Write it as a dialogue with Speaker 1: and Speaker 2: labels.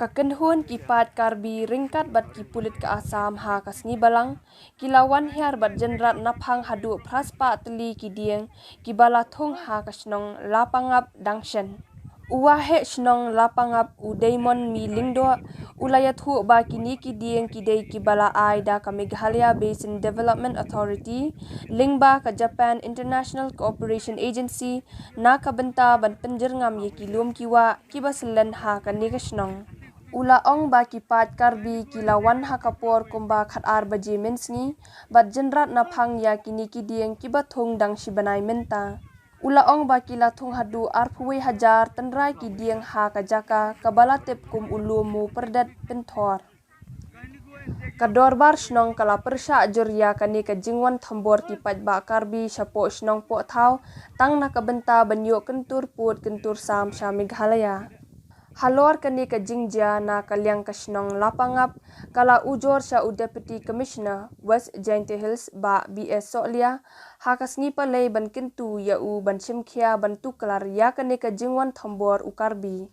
Speaker 1: Kakenhuan kipat karbi ringkat bat kipulit ke Asam ha kasngi balang kilawan hiar bat jenrat naphang hadu praspa teli kidieng kibala thong ha kasnong lapangap dangshen. Uwahe shnong lapangap u daimon mi lingdo ulayat hu ba kini kidieng kidei kibala ai da ka Meghalaya Basin Development Authority lingba ka Japan International Cooperation Agency na ka benta ban penjerngam ye kilum kiwa kibaselen ha ka ni kasnong. Ula ong ba kipat karbi kilawan ha kapor kumba khat ar baje mensngi bat jenrat naphang ya kini kidieng kibathung dang shibanai menta. Ula ong ba kila thung hadu arphuwe hajar tenrai kidieng ha kajaka kabala tep kum ulumu perdat penthor. Kadorbar shnong kala persha jorya kani ka jingwan thambor kipat ba karbi syapo shnong po thau tang na kabenta banyo kentur put kentur sam sha Meghalaya. Halor kani ka jingja na kalyang kasnong lapangap kala ujor sha u Deputy Commissioner West Jaintia Hills ba BS Solia ha kasngi palay ban kentu ya u ban shimkhia ban tuklar ya kani ka jingwan thambor u karbi.